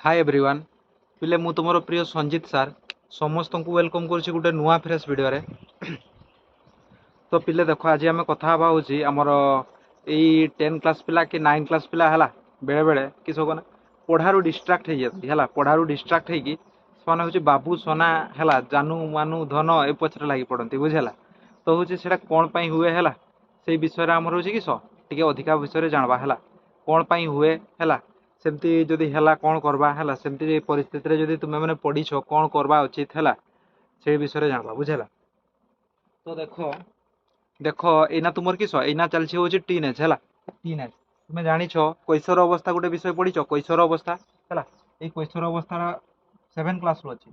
Hi everyone पिले मु तुमर प्रिय संजीत सार समस्त को वेलकम करुच्ची गोटे नुआ फ्रेश वीडियो रे। तो पिले देख आज आम कथा हूँ आमर यही 10 क्लास पिला कि 9 क्लास पिला है बेले बेले कि सब ना पढ़ारू डिस्ट्राक्ट हो जाती है पढ़ारू डिस्ट्राक्ट होगी से हूँ बाबू सोना है जानू मानू धन ए पचर लगी पड़ती बुझेगा। तो हूँ से कौन पाई हुए है से विषय आमर हूँ कि टे अधिका विषय जानवा है कौन पाई हुए है सेमती जदि है कौन करवा है सेमती परिस्थिति जदि तुम्हें मैंने पढ़ीछ कौन करवा उचित है से विषय जानवा बुझेगा। तो देखो देख एना तुम किस एना चलती हूँ टीन एज है टीन एज तुम्हें जाच कैशोर अवस्था गोटे विषय पढ़ीच कैशोर अवस्था है ये कैशोर अवस्था 7 क्लास रो अच्छी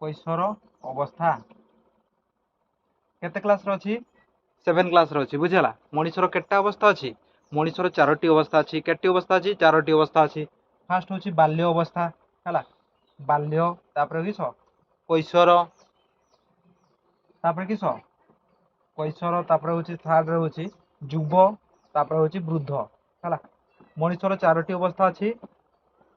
कैशोर अवस्था केते क्लास रो अच्छी 7 क्लास रो अच्छी बुझेगा। मनीषर केटा अवस्था अच्छी मनीषर 4टी अवस्था अच्छी केटी अवस्था अच्छी 4टी अवस्था अच्छी। फास्ट हूँ बाल्य अवस्था है बाल्य तापर किस कैशोर तापर किस कैशोर तापर हूँ थर्ड हूँ युव तापर हूँ वृद्ध है मनीषर 4टी अवस्था अच्छी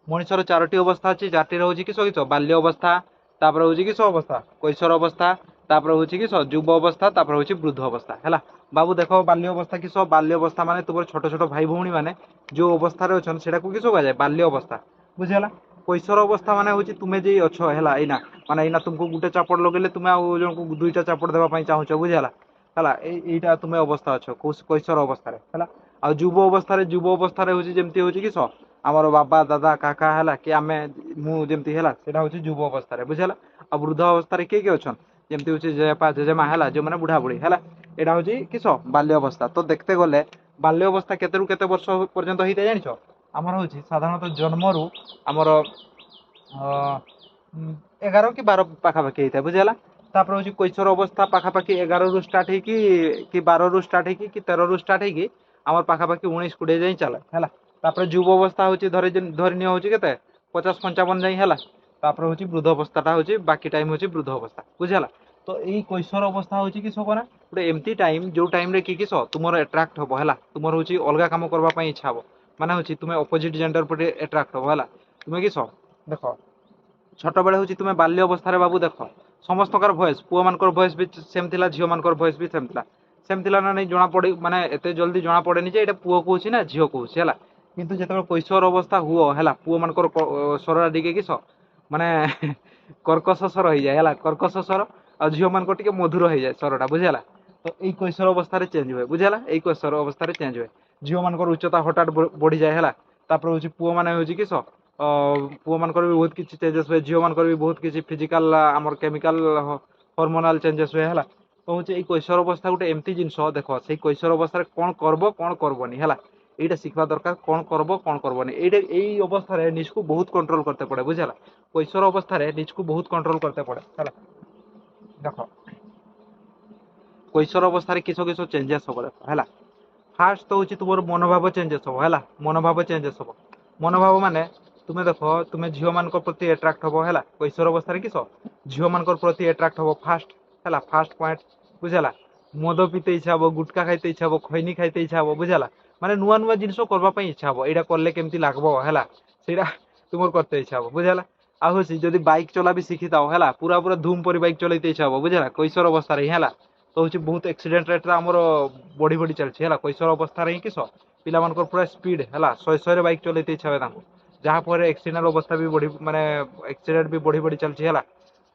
मनीषर 4टी अवस्था अच्छी 4टी हूँ किस किस बाल्य अवस्था तापर हूँ किस अवस्था कैशोर अवस्था तापर हूँ किस युव अवस्था तापर हूँ वृद्ध अवस्था है। बाबू देख बाल्य अवस्था किस बाल्य अवस्था माने तुम छोट छोट भाई भौणी मैंने जो अवस्था अच्छा से किस कह बाल्य अवस्था बुझीगला। कैशोर अवस्था माने हूँ तुम्हें जे अच्छ है एना माने एना तुमको गोटे चापड़ लगे तुम्हें आउ जन को 2टा चापड़ देवाई चाहूच बुझीगला है यहाँ तुम्हें अवस्था अच्छ कैशोर अवस्था है। आ युव अवस्था युव अवस्था हूँ जमती हूँ किस आमर बाबा दादा काका है कि आम मुझे है हूँ युव अवस्था बुझेगा। आ वृद्ध अवस्था किए किए अच्छा जमती हूँ जेजेपा जेजेमा है जो मैंने बुढ़ा बुढ़ी है यहाँ हूँ किस बाल्य अवस्था। तो देखते गले बाल्य अवस्था केते केते वर्ष पर्यंत होता है जानिछ आमर हूँ साधारणतः जन्मरू आमर 11 कि 12 पाखापाखि होता है बुझेगा। तापर हूँ कैशोर अवस्था पाखापाखि 11 रु स्टार्ट हो कि 12 रु स्टार्ट हो कि 13 रु स्टार्ट हो आमर पाखापाखि 19-20 जाए चले है। तापर युव अवस्था हूँ धरनी हूँ के 50-55 जाए है। तापर हूँ वृद्ध अवस्था हूँ बाकी टाइम हूँ वृद्ध अवस्था बुझेगा। तो यही कैशोर अवस्था हूँ कि ना गोटे एमती टाइम जो टाइम रे कि किस तुम एट्राक्ट हम है तुम हूँ अलग कम करने इच्छा हम माने हूँ तुम अपोजिट जेंडर पर एट्राक्ट हम है तुम्हें किस देख छोट बेले हूँ तुम्हें बाल्य अवस्था बाबू देख समस्त भयस पुओ मान भयस भी सेम थिला झील मान भयस भी सेम थिला ना नहीं जना पड़े माने एते जल्दी जना पड़ेनि जे एटा पुओ कहूँ ना झील कहूँ है किंतु जो कैशोर अवस्था हुओ है पुओ मान स्वर टे किस माने कर्कश स्वर हो जाए है कर्कश स्वर आ झील मान मधुर हो जाए स्वरटा बुझेगा। तो यही कैशोर अवस्था चेंज हुए बुझेगा यही कैशोर अवस्था चेंज हुए झील मान उच्चता हठात बढ़ी जाए है। तापर हूँ पुओ मैंने हूँ किस पुओ मान भी बहुत किसी चेंजेस हुए झील मान भी बहुत किसी फिजिकाल आमर केमिकल हर्मोनाल चेंजेस हुए है। तो हूँ ये कैशोर अवस्था गोटे एमती जिनस देख से कैशोर अवस्था कौन करब कौन करबनी है यहाँ शिखा दरकार कौन करब कौन करबनी यही अवस्था निजको बहुत कंट्रोल करते पड़े बुझेगा। कैशोर अवस्था निजको बहुत कंट्रोल करते पड़े है देख कैशोर अवस्था किस किस चेंजेस हम देख है। फास्ट तो हूँ तुम मनोभाव चेंजेस हम है मनोभाव चेंजेस हम मनोभाव माने तुम्हें देख तुम्हें झील मान प्रति एट्राक्ट हम है कैशोर अवस्था किस झील मान प्रति एट्राक्ट हम फास्ट है फास्ट पॉइंट बुझेगा। मद पीते इच्छा हम गुटका खाइते इच्छा हम खैनी खाइते इच्छा हम बुझेगा माने नुआ नुआ जिन करने इच्छा हम यहाँ कले केमती लगब है से तुम करते इच्छा हम बुझेगा। आहूँ जदि बाइक चला भी शिखी था है पूरा पूरा धूम पर बाइक चलते इच्छा हम बुझेगा कैशोर अवस्था ही है। तो हूँ बहुत एक्सीडेंट रेट आमर बढ़ी बढ़ी चलती है कैशोर अवस्था ही किस पिला पूरा स्पीड है 100 बाइक चलते इच्छा हुए जहाँफल एक्सीडेंट अवस्था भी बढ़ी माने एक्सीडेंट भी बढ़ी बढ़ी चलती है।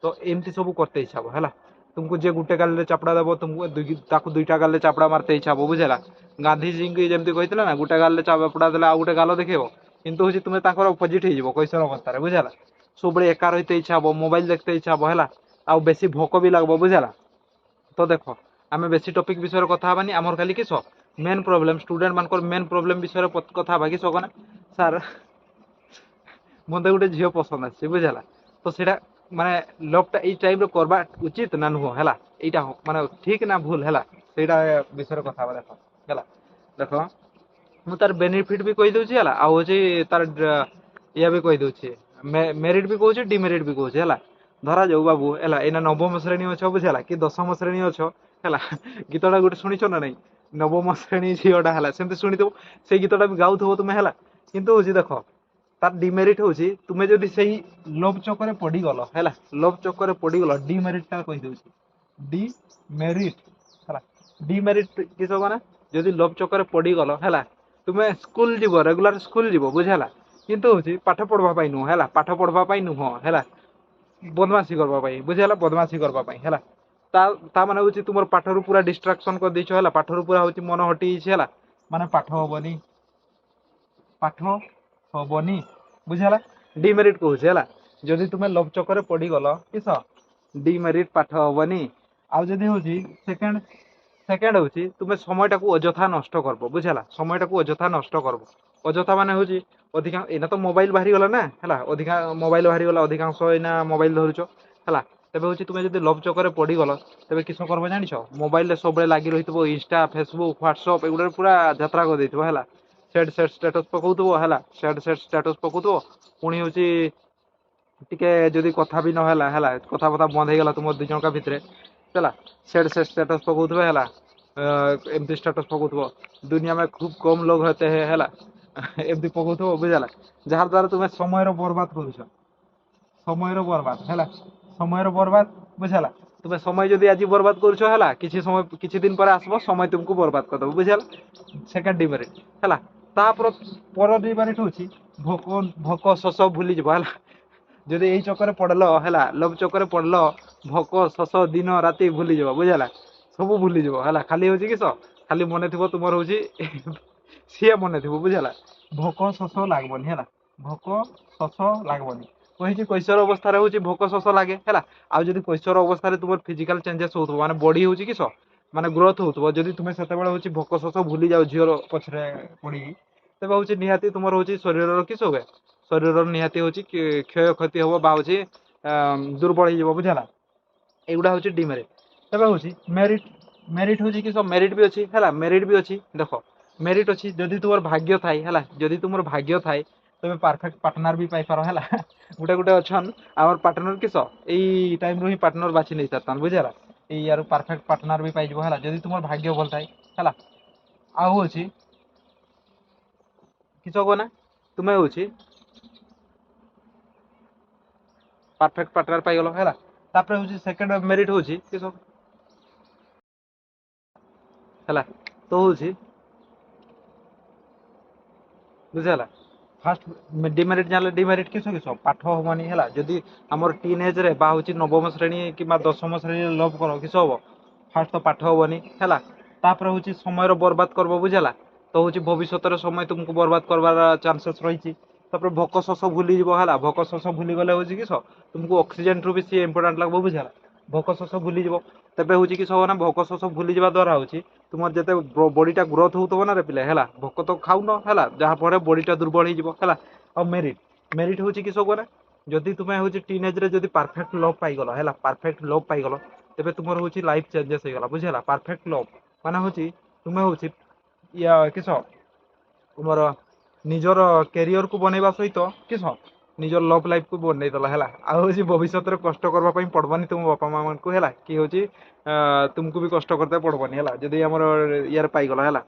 तो एमती सब करते इच्छा हम है तुमको जे गुटे गाल चापड़ा देव तुमको 2टा गाल चापड़ा मारते इच्छा हम बुझेगा। गांधीजी की जमी कहते ना गोटे गाल चापड़ा देले आउ गोटे गाल देखेब कितु हूँ तुम्हें अपोजिट हो कैशोर अवस्था बुझेगा। सब एका रही इच्छा हम मोबाइल देखते इच्छा हम है आ बेसी भोक भी लगब बुझेगा। तो देख आम बेसी टपिक विषय कथा हबानी आमर खाली किस मेन प्रोब्लेम स्टूडेंट मान मेन प्रोब्लेम विषय कथा कि सर सार मत गोटे झील पसंद आसी बुझेगा। तो सीटा माने लवटा ये टाइप करवा उचित ना नुह है यहाँ माने ठीक ना भूल है से विषय कथा देख है देख मुझे तार बेनिफिट भी कहीदे है आउ तार या भी कहीदे मेरिट भी कहे डिमेरिट भी कहे है धरा जाऊ बाबू है एना नवम श्रेणी अच्छ बुझेगा कि 10म श्रेणी अच्छ है गीतटा गोटे शुणीच ना नहीं नवम श्रेणी झीटा है सेमती शुणीदेव से गीतटा भी गाँव तुम्हें है कितु हूँ देख তার ডিমেরিট হଉଛି ତୁମେ ଯଦି ସେଇ ଲୋଭ ଚକରେ ପଡିଗଲ ହେଲା, ଲୋଭ ଚକରେ ପଡିଗଲ, ডিমেরিট ଟା କହିଦଉଛି ডিমেরিট ହେଲା। ডিমেরিট କିସ ମାନେ ଯଦି ଲୋଭ ଚକରେ ପଡିଗଲ ହେଲା, ତୁମେ ସ୍କୁଲ ଯିବ, ରେଗୁଲାର ସ୍କୁଲ ଯିବ ବୁଝିହେଲା, କିନ୍ତୁ ହଉଛି ପାଠ ପଢବା ପାଇଁ ନୁହଁ ହେଲା, ପାଠ ପଢବା ପାଇଁ ନୁହଁ ହେଲା, ବଦମାସି କରିବା ପାଇଁ ବୁଝିହେଲା, ବଦମାସି କରିବା ପାଇଁ ହେଲା। ତା ମାନେ ହଉଛି ତୁମର ପାଠରୁ ପୁରା ଡିଷ୍ଟ୍ରାକ୍ସନ କରିଦେଇଛ ହେଲା, ପାଠରୁ ପୁରା ହଉଛି ମନ ହଟି ଯାଇଛି ହେଲା, ମାନେ ପାଠ ହବନି, ପାଠ ହବନି ବୁଝିହେଲା, ডিমেরিট କହୁଛି ହେଲା। ଯଦି ତୁମେ ଲୋଭ ଚକରେ ପଡିଗଲ କିସ ডিমেরিট, ପାଠ ହବନି। ଆଉ ଯଦି ହଉଛି ସେକେଣ୍ଡ ସେକେଣ୍ଡ ହଉଛି ତୁମେ সময়ଟାକୁ ଅଯଥା ନଷ୍ଟ করব ବୁଝିହେଲା, সময়ଟାକୁ ଅଯଥା ନଷ୍ଟ করব। ଅଯଥା ମାନେ ହଉଛି ଅଧିକା, ଏଇନା ତ ମୋବାଇଲ ବାହାରିଗଲା ନା ହେଲା, ଅଧିକା ମୋବାଇଲ ବାହାରିଗଲା, ଅଧିକାଂଶ ଏଇନା ମୋବାଇଲ ଧରୁଛ ହେଲା। ତେବେ ହଉଛି ତୁମେ ଯଦି ଲୋଭ ଚକରେ ପଡିଗଲ, ତେବେ କିସ করব ଜାଣିଛ, ମୋବାଇଲରେ ସବୁବେଳେ ଲାଗି ରହିଥିବ, ଇନଷ୍ଟା, ଫେସବୁକ୍, ହ୍ୱାଟ୍ସଆପ୍ ଏଗୁଡାରେ ପୁରା ଯାତ୍ରା କରିଦେଇଥିବ ହେଲା। ସେଟ୍ ସେଟ୍ ଷ୍ଟାଟସ୍ ପକଉଥିବ ହେଲା, ସେଟ୍ ସେଟ୍ ଷ୍ଟାଟସ୍ ପକଉଥିବ, ପୁଣି ହଉଛି ଟିକେ ଯଦି କଥା ବି ନହେଲା ହେଲା, କଥାବାର୍ତ୍ତା ବନ୍ଦ ହେଇଗଲା ତୁମ ଦୁଇ ଜଣଙ୍କ ଭିତରେ ହେଲା, ସେଟ୍ ସେଟ୍ ଷ୍ଟାଟସ୍ ପକଉଥିବ ହେଲା, ଏମିତି ଷ୍ଟାଟସ୍ ପକଉଥିବ, ଦୁନିଆ में खूब कम लोग होते हैं ହେଲା, ଏମିତି ପକଉଥିବ ବୁଝିହେଲା। ଯାହା ଦ୍ୱାରା ତୁମେ ସମୟର ବର୍ବାଦ କରୁଛ, ସମୟର ବର୍ବାଦ ହେଲା, ସମୟର ବର୍ବାଦ ବୁଝିହେଲା। ତୁମେ ସମୟ ଯଦି ଆଜି ବର୍ବାଦ କରୁଛ ହେଲା, କିଛି ସମୟ କିଛି ଦିନ ପରେ ଆସିବ, ସମୟ ତୁମକୁ ବର୍ବାଦ କରିଦେବ ବୁଝିହେଲା, ସେକେଣ୍ଡ ଡିମେରିଟ୍ ହେଲା। ତାପରେ ପର ଡିମେରିଟ୍ ହଉଛି ଭୋକ, ଭୋକ ଶୋଷ ଭୁଲିଯିବ ହେଲା। ଯଦି ଏଇ ଚକରେ ପଡିଲ ହେଲା, ଲୋଭ ଚକରେ ପଡିଲ, ଭୋକ ଶୋଷ ଦିନ ରାତି ଭୁଲିଯିବ ବୁଝିହେଲା, ସବୁ ଭୁଲିଯିବ ହେଲା। ଖାଲି ହଉଛି କିସ, ଖାଲି ମନେ ଥିବ ତୁମର ହଉଛି ସିଏ ମନେ ଥିବ ବୁଝିହେଲା, ଭୋକ ଶୋଷ ଲାଗିବନି ହେଲା, ଭୋକ ଶୋଷ ଲାଗିବନି। କହିଛି କୈଶୋର ଅବସ୍ଥାରେ ହଉଛି ଭୋକ ଶୋଷ ଲାଗେ ହେଲା। ଆଉ ଯଦି କୈଶୋର ଅବସ୍ଥାରେ ତୁମର ଫିଜିକାଲ ଚେଞ୍ଜେସ୍ ହଉଥିବ, ମାନେ ବଡି ହଉଛି କିସ, ମାନେ ଗ୍ରୋଥ ହଉଥିବ, ଯଦି ତୁମେ ସେତେବେଳେ ହଉଛି ଭୋକ ଶୋଷ ଭୁଲି ଯାଉ ଝିଅର ପଛରେ ପଡିକି, ତେବେ ହଉଛି ନିହାତି ତୁମର ହଉଛି ଶରୀରର କିସ ହୁଏ, ଶରୀରର ନିହାତି ହଉଛି କ୍ଷୟକ୍ଷତି ହବ, ବା ହଉଛି ଦୁର୍ବଳ ହେଇଯିବ ବୁଝିହେଲା। ଏଗୁଡା ହଉଛି ଡିମେରିଟ୍। ତେବେ ହଉଛି ମେରିଟ୍, ମେରିଟ୍ ହଉଛି କିସ, ମେରିଟ୍ ବି ଅଛି ହେଲା, ମେରିଟ୍ ବି ଅଛି। ଦେଖ ମେରିଟ୍ ଅଛି, ଯଦି ତୁମର ଭାଗ୍ୟ ଥାଏ ହେଲା, ଯଦି ତୁମର ଭାଗ୍ୟ ଥାଏ ତମେ ପରଫେକ୍ଟ ପାର୍ଟନର ବି ପାଇପାର ହେଲା। ଗୋଟେ ଗୋଟେ ଅଛନ୍ ଆମର ପାର୍ଟନର କିସ ଏଇ ଟାଇମ ରୁ ହିଁ ପାର୍ଟନର ବାଛି ନେଇ ସାରିଥାନ୍ ବୁଝିହେଲା, ଏଇ ୟାର ପରଫେକ୍ଟ ପାର୍ଟନର ବି ପାଇଯିବ ହେଲା, ଯଦି ତୁମର ଭାଗ୍ୟ ଭଲ ଥାଏ ହେଲା। ଆଉ ହଉଛି କିସ ହବ ନା, ତୁମେ ହଉଛି परफेक्ट पार्टनर पाइगल है। तापर हूँ सेकेंड मेरिट हूँ कि सब है तो हूँ बुझेगा। फास्ट डिमेरिट जान डिमेरिट किस किस पाठ हमनी है, जदि आम टीन एज रे बा हूँ नवम श्रेणी कि दशम श्रेणी लव कर किस हम फास्ट तो पाठ हमनी है। तापर हूँ समय बर्बाद करब बुझेगा, तो हूँ भविष्य समय तुमको बर्बाद करवार चांसेस रही। तापर भोक शोष भूली है, भोक शोष भूली गले हूँ किस तुमको ऑक्सीजन रू भी सी इंपोर्टाट लगे बुझेगा, भोक शोष भूली तेबे हूँ किस हम ना भोक शोष भूली द्वारा हूँ तुम जिते बॉडीटा ग्रोथ होता ना रे पिले है, भोक तो खाऊन है जहाँफल बॉडीटा दुर्बल हो। मेरिट मेरिट हूँ किस ना, जदि तुम्हें हूँ टीनेज रे जदि परफेक्ट लव पाइगल है, परफेक्ट लव पाइगल तेबे तुम हूँ लाइफ चेंजेस होगा बुझेगा। परफेक्ट लव माने हूँ तुम्हें हूँ या किस तुमर निजर कैरियर को बनवा सहित किस निजर लव लाइफ को बनईदेला है। आज भविष्य में कष्ट करने पड़वानी तुम बापा माँ को है कि हूँ तुमको भी कष्ट करते पड़वानी है जदि आम यार पाइगल है।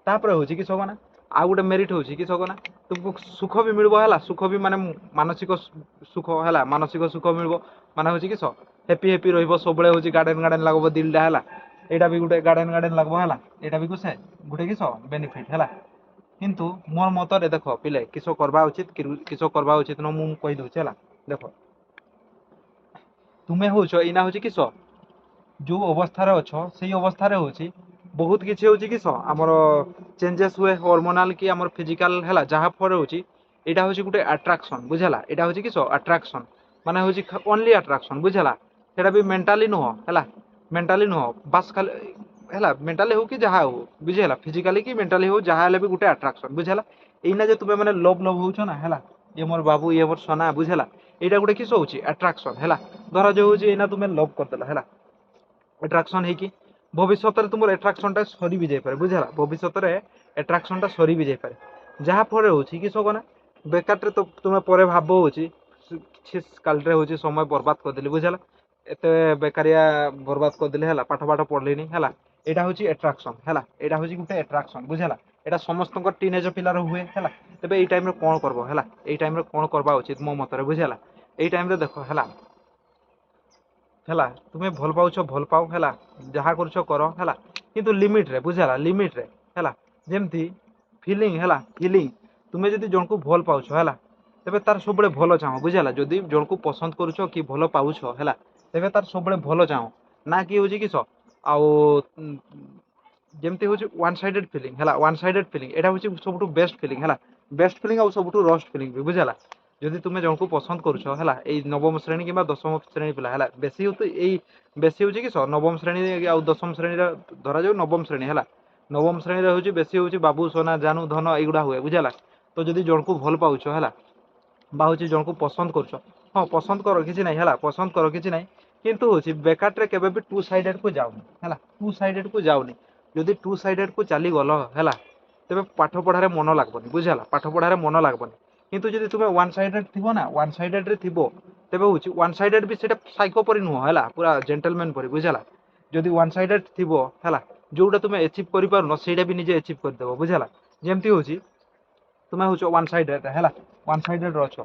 तापर हूँ कि ना आउ गोटे मेरिट हूँ कि ना तुमको सुख भी मिल है, सुख भी माने मानसिक सुख है, मानसिक सुख मिल माने हूँ कि हैप्पी हैप्पी रही सब हूँ गार्डन गार्डन लगो दिलटा है, यहाँ भी गोटे गार्डन गार्डन लगो है, यहाँ भी कुछ गोटे किस बेनिफिट है। किंतु मोर मतरे देख पिले किस करवा उचित किस करवा उचित न मुझे कहीदे है। देख तुम्हें हूँ इना हूँ किस जो अवस्था अच्छ से अवस्था हूँ बहुत किसी हूँ किस आमर चेंजेस हुए हॉर्मोनाल कि आम फिजिकल है, जहाँ फल हूँ यहाँ हूँ गोटे अट्राक्शन बुझेगा, यहाँ हूँ किस अट्राक्शन माने हूँ ओनली अट्राक्शन बुझेगा, सेटा भी मेंटाली नुह है, मेंटाली नुह बास खाली है, मेंटाली हो कि जहाँ हो बुझेगा, फिजिकाली कि मेंटाली हो जहाँ भी गोटे अट्राक्शन बुझेगा। एना जो तुम्हें मैंने लव लव हो ना है, ये मोर बाबू ये मोर सोना बुझेगा, यहाँ गोटे किस हूँ अट्राक्शन है। धर जो हूँ एना तुम्हें लव करदेला है एट्राक्शन है कि भविष्य में तुम एट्राक्शन टा सरी भी जापे बुझेगा, भविष्य में एट्राक्शन टा सरी भी जापे जहाँ फल हूँ किस ना बेकार तो तुम्हें पर भाव हूँ काल हूँ समय बर्बाद करदेली बुझेगा, एत बेकारिया बर्बाद करदेली है, पाठ पाठ पढ़लिनी है, यहाँ हूँ एट्राक्शन है, यहाँ हूँ गोटे एट्राक्शन बुझेगा। এটা সমস্তଙ୍କ টিନେଜ ପିଲାର ହୁଏ ହେଲା। ତେବେ ଏଇ ଟାଇମରେ କଣ କରବ ହେଲା, ଏଇ ଟାଇମରେ କଣ କରିବା ଉଚିତ ମୋ ମତରେ ବୁଝିହେଲା। ଏଇ ଟାଇମରେ ଦେଖ ହେଲା ହେଲା ତୁମେ ଭଲ ପାଉଛ ଭଲ ପାଅ ହେଲା, ଯାହା କରୁଛ କର ହେଲା, କିନ୍ତୁ ଲିମିଟରେ ବୁଝିହେଲା, ଲିମିଟରେ ହେଲା। ଯେମିତି ଫିଲିଂ ହେଲା, ଫିଲିଂ ତୁମେ ଯଦି ଜଣକୁ ଭଲ ପାଉଛ ହେଲା, ତେବେ ତାର ସବୁବେଳେ ଭଲ ଚାହଁ ବୁଝିହେଲା। ଯଦି ଜଣକୁ ପସନ୍ଦ କରୁଛ କି ଭଲ ପାଉଛ ହେଲା, ତେବେ ତାର ସବୁବେଳେ ଭଲ ଚାହଁ, ନା କି ହଉଛି କିସ ଆଉ ଯେମିତି ହଉଛି ୱାନ୍ ସାଇଡେଡ୍ ଫିଲିଂ ହେଲା, ୱାନ୍ ସାଇଡେଡ୍ ଫିଲିଂ ଏଇଟା ହଉଛି ସବୁଠୁ ବେଷ୍ଟ ଫିଲିଂ ହେଲା, ବେଷ୍ଟ ଫିଲିଂ ଆଉ ସବୁଠୁ ରଷ୍ଟ ଫିଲିଂ ବି ବୁଝିହେଲା। ଯଦି ତୁମେ ଜଣକୁ ପସନ୍ଦ କରୁଛ ହେଲା, ଏଇ ନବମ ଶ୍ରେଣୀ କିମ୍ବା ଦଶମ ଶ୍ରେଣୀ ପିଲା ହେଲା, ବେଶୀ ହଉଛି କିସ ନବମ ଶ୍ରେଣୀ ଆଉ ଦଶମ ଶ୍ରେଣୀର ଧରାଯାଉ ନବମ ଶ୍ରେଣୀ ହେଲା, ନବମ ଶ୍ରେଣୀରେ ହଉଛି ବେଶୀ ହଉଛି ବାବୁ সোনা ଜାନୁ ଧନ ଏଇଗୁଡ଼ା ହୁଏ ବୁଝିହେଲା। ତ ଯଦି ଜଣକୁ ଭଲ ପାଉଛ ହେଲା, ବା ହଉଛି ଜଣକୁ ପସନ୍ଦ କରୁଛ, ହଁ ପସନ୍ଦ କର କିଛି ନାହିଁ ହେଲା, ପସନ୍ଦ କର କିଛି ନାହିଁ, କିନ୍ତୁ ହଉଛି ବେକାରଟେ କେବେ ବି ଟୁ ସାଇଡେଡ୍ କୁ ଯାଉନି ହେଲା, ଟୁ ସାଇଡେଡ୍ କୁ ଯାଉନି। ଯଦି ଟୁ ସାଇଡେଡ୍ କୁ ଚାଲିଗଲ ହେଲା, ତେବେ ପାଠ ପଢାରେ ମନ ଲାଗିବନି ବୁଝିହେଲା, ପାଠ ପଢାରେ ମନ ଲାଗିବନି। କିନ୍ତୁ ଯଦି ତୁମେ ୱାନ୍ ସାଇଡେଡ୍ ଥିବ ନା, ୱାନ୍ ସାଇଡେଡ୍ ରେ ଥିବ, ତେବେ ହଉଛି ୱାନ୍ ସାଇଡେଡ୍ ବି ସେଟା ସାଇକୋ ପରି ନୁହଁ ହେଲା, ପୁରା ଜେଣ୍ଟଲମ୍ୟାନ ପରି ବୁଝିହେଲା। ଯଦି ୱାନ୍ ସାଇଡେଡ୍ ଥିବ ହେଲା, ଯୋଉଟା ତୁମେ ଏଚିଭ୍ କରିପାରୁନ ସେଇଟା ବି ନିଜେ ଏଚିଭ୍ କରିଦେବ ବୁଝିହେଲା। ଯେମିତି ହଉଛି ତୁମେ ହଉଛ ୱାନ୍ ସାଇଡେଡ୍ ହେଲା, ୱାନ୍ ସାଇଡେଡ୍ ଅଛ,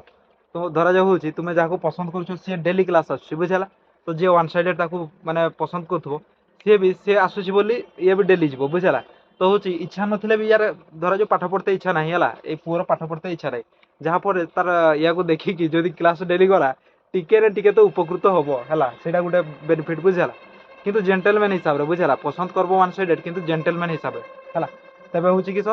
ତ ଧରାଯାଉ ହଉଛି ତୁମେ ଯାହାକୁ ପସନ୍ଦ କରୁଛ ସିଏ ଡେଲି କ୍ଲାସ ଆସୁଛି ବୁଝିହେଲା। ତ ଯିଏ ୱାନ୍ ସାଇଡେଡ୍ ତାକୁ ମାନେ ପସନ୍ଦ କରୁଥିବ, ସିଏ ଆସୁଛି ବୋଲି ଇଏ ବି ଡେଲି ଯିବ ବୁଝିହେଲା। ତ ହଉଛି ଇଚ୍ଛା ନଥିଲେ ବି ୟାର ଧରାଯାଉ ପାଠ ପଢତେ ଇଚ୍ଛା ନାହିଁ ହେଲା, ଏଇ ପୁଅର ପାଠ ପଢତେ ଇଚ୍ଛା ନାହିଁ, ଯାହା ପରେ ତାର ୟାକୁ ଦେଖିକି ଯଦି କ୍ଲାସ ଡେଲି ଗଲା, ଟିକେ ନା ଟିକେ ତ ଉପକୃତ ହବ ହେଲା, ସେଇଟା ଗୋଟେ ବେନିଫିଟ୍ ବୁଝିହେଲା। କିନ୍ତୁ ଜେଣ୍ଟଲମ୍ୟାନ ହିସାବରେ ବୁଝିହେଲା, ପସନ୍ଦ କରବ ୱାନ୍ ସାଇଡେଡ୍ କିନ୍ତୁ ଜେଣ୍ଟଲମ୍ୟାନ ହିସାବରେ ହେଲା, ତେବେ ହଉଛି କିସ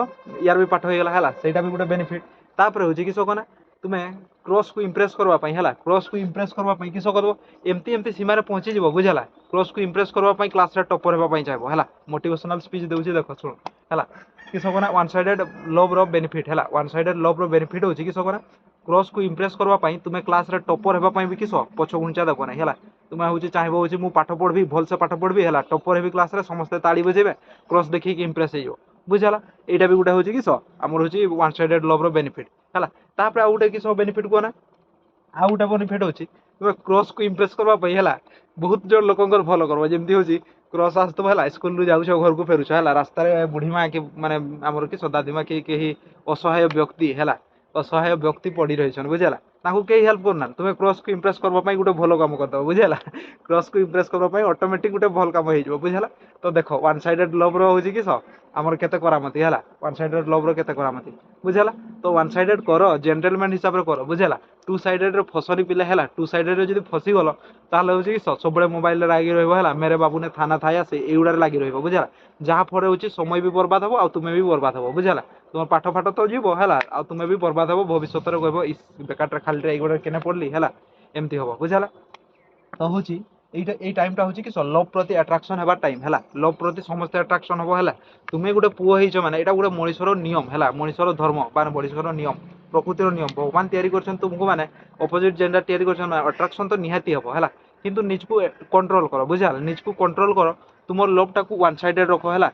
ୟାର ବି ପାଠ ହେଇଗଲା ହେଲା, ସେଇଟା ବି ଗୋଟେ ବେନିଫିଟ୍। ତାପରେ ହଉଛି କିସ କନା ତୁମେ କ୍ରସକୁ ଇମ୍ପ୍ରେସ କରିବା ପାଇଁ ହେଲା, କ୍ରସକୁ ଇମ୍ପ୍ରେସ କରିବା ପାଇଁ କିସ କରିବ, ଏମିତି ଏମିତି ସୀମାରେ ପହଞ୍ଚିଯିବ ବୁଝିହେଲା। କ୍ରସକୁ ଇମ୍ପ୍ରେସ କରିବା ପାଇଁ କ୍ଲାସରେ ଟପର ହେବା ପାଇଁ ଚାହିଁବ ହେଲା, ମୋଟିଭେସନାଲ ସ୍ପିଚ ଦେଉଛି ଦେଖ ଶୁଣ ହେଲା। କିସ କନା ୱାନ୍ ସାଇଡେଡ୍ ଲଭର ବେନିଫିଟ୍ ହେଲା, ୱାନ୍ ସାଇଡେଡ୍ ଲଭର ବେନିଫିଟ୍ ହଉଛି କିସ କନା, କ୍ରସକୁ ଇମ୍ପ୍ରେସ କରିବା ପାଇଁ ତୁମେ କ୍ଲାସରେ ଟପର ହେବା ପାଇଁ ବି କିସ ପଛ ଘୁଞ୍ଚା ଦେବ ନାହିଁ ହେଲା। ତୁମେ ହଉଛି ଚାହିଁବ ହଉଛି ମୁଁ ପାଠ ପଢିବି, ଭଲସେ ପାଠ ପଢିବି ହେଲା, ଟପର ହେବି କ୍ଲାସରେ, ସମସ୍ତେ ତାଳି ବଜେଇବେ, କ୍ରସ୍ ଦେଖିକି ଇମ୍ପ୍ରେସ ହେଇଯିବ ବୁଝିହେଲା। ଏଇଟା ବି ଗୋଟେ ହଉଛି କିସ ଆମର ହଉଛି ୱାନ୍ ସାଇଡେଡ୍ ଲଭର ବେନିଫିଟ୍ ହେଲା। ତାପରେ ଆଉ ଗୋଟେ କିସ ବେନିଫିଟ୍ କୁହ ନା, ଆଉ ଗୋଟେ ବେନିଫିଟ୍ ଅଛି ତୁମେ କ୍ରସକୁ ଇମ୍ପ୍ରେସ କରିବା ପାଇଁ ହେଲା, ବହୁତ ଜଣ ଲୋକଙ୍କର ଭଲ କରବ। ଯେମିତି ହଉଛି କ୍ରସ ଆସୁଥିବ ହେଲା, ସ୍କୁଲରୁ ଯାଉଛ ଘରକୁ ଫେରୁଛ ହେଲା, ରାସ୍ତାରେ ବୁଢୀମା କି ମାନେ ଆମର କି ଦାଦିମା କି କେହି ଅସହାୟ ବ୍ୟକ୍ତି ହେଲା, ଅସହାୟ ବ୍ୟକ୍ତି ପଡି ରହିଛନ୍ତି ବୁଝିହେଲା, ତାଙ୍କୁ କେହି ହେଲ୍ପ କରୁନାହାନ୍ତି, ତୁମେ କ୍ରସକୁ ଇମ୍ପ୍ରେସ କରିବା ପାଇଁ ଗୋଟେ ଭଲ କାମ କରିଦବ ବୁଝିହେଲା। କ୍ରସକୁ ଇମ୍ପ୍ରେସ କରିବା ପାଇଁ ଅଟୋମେଟିକ ଗୋଟେ ଭଲ କାମ ହେଇଯିବ ବୁଝିହେଲା। ତ ଦେଖ ୱାନ୍ ସାଇଡେଡ୍ ଲଭର ହଉଛି କିସ ଆମର କେତେ କରାମତି ହେଲା, ୱାନ୍ ସାଇଡେଡ୍ ଲଭର କେତେ କରାମତି ବୁଝିହେଲା। ତ ୱାନ୍ ସାଇଡେଡ୍ କର ଜେଣ୍ଟଲମ୍ୟାନ ହିସାବରେ କର ବୁଝିହେଲା। ଟୁ ସାଇଡେଡ୍ ରେ ଫସରି ପିଲା ହେଲା, ଟୁ ସାଇଡେଡ୍ ରେ ଯଦି ଫସିଗଲ, ତାହେଲେ ହଉଛି କି ସବୁବେଳେ ମୋବାଇଲରେ ଲାଗି ରହିବ ହେଲା, ମେରେ ବାବୁ ନେ ଥାନା ଥାୟା ସେ ଏଇଗୁଡାରେ ଲାଗି ରହିବ ବୁଝିହେଲା। ଯାହା ଫଳରେ ହଉଛି ସମୟ ବି ବର୍ବାଦ ହବ ଆଉ ତୁମେ ବି ବର୍ବାଦ ହବ ବୁଝିହେଲା। ତୁମ ପାଠ ଫାଠ ତ ଯିବ ହେଲା, ଆଉ ତୁମେ ବି ବର୍ବାଦ ହବ, ଭବିଷ୍ୟତରେ କହିବ ଇସ୍ ବେକାରଟା ଖାଲିରେ ଏଇଗୁଡା କେନେ ପଡିଲି ହେଲା, ଏମିତି ହବ ବୁଝିହେଲା। ତ ହଉଛି ଏଇ ଟାଇମଟା ହଉଛି କି ଲଭ୍ ପ୍ରତି ଆଟ୍ରାକ୍ସନ ହେବା ଟାଇମ ହେଲା, ଲଭ୍ ପ୍ରତି ସମସ୍ତେ ଆଟ୍ରାକ୍ସନ ହବ ହେଲା। ତୁମେ ଗୋଟେ ପୁଅ ହେଇଛ ମାନେ ଏଇଟା ଗୋଟେ ମଣିଷର ନିୟମ ହେଲା, ମଣିଷର ଧର୍ମ ବା ମଣିଷର ନିୟମ, ପ୍ରକୃତିର ନିୟମ, ଭଗବାନ ତିଆରି କରିଛନ୍ତି ତୁମକୁ ମାନେ ଅପୋଜିଟ ଜେଣ୍ଡର ତିଆରି କରିଛନ୍ତି ମାନେ ଆଟ୍ରାକ୍ସନ ତ ନିହାତି ହବ ହେଲା। କିନ୍ତୁ ନିଜକୁ କଣ୍ଟ୍ରୋଲ କର ବୁଝିହେଲା, ନିଜକୁ କଣ୍ଟ୍ରୋଲ କର, ତୁମର ଲଭ୍ ଟାକୁ ୱାନ୍ ସାଇଡେଡ୍ ରଖ ହେଲା,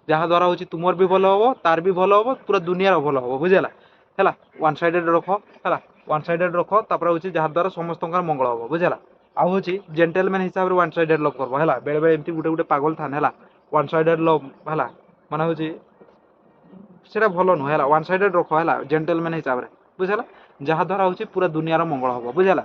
ଯାହା ଦ୍ୱାରା ହଉଛି ତୁମର ବି ଭଲ ହବ, ତାର ବି ଭଲ ହବ, ପୁରା ଦୁନିଆର ଭଲ ହବ ବୁଝିହେଲା। ହେଲା ୱାନ୍ ସାଇଡେଡ୍ ରଖ ହେଲା, ୱାନ୍ ସାଇଡେଡ୍ ରଖ, ତାପରେ ହଉଛି ଯାହା ଦ୍ୱାରା ସମସ୍ତଙ୍କର ମଙ୍ଗଳ ହବ ବୁଝିହେଲା। ଆଉ ହଉଛି ଜେଣ୍ଟଲମ୍ୟାନ ହିସାବରେ ୱାନ୍ ସାଇଡେଡ୍ ଲଭ୍ କରବ ହେଲା, ବେଳେ ବେଳେ ଏମିତି ଗୋଟେ ପାଗଳ ଥାନ୍ତି ହେଲା, ୱାନ୍ ସାଇଡେଡ୍ ଲଭ୍ ହେଲା, ମାନେ ହଉଛି ସେଟା ଭଲ ନୁହେଁ ହେଲା, ୱାନ୍ ସାଇଡେଡ୍ ରଖ ହେଲା ଜେଣ୍ଟଲମ୍ୟାନ ହିସାବରେ ବୁଝିହେଲା, ଯାହା ଦ୍ୱାରା ହଉଛି ପୁରା ଦୁନିଆର ମଙ୍ଗଳ ହବ ବୁଝିହେଲା।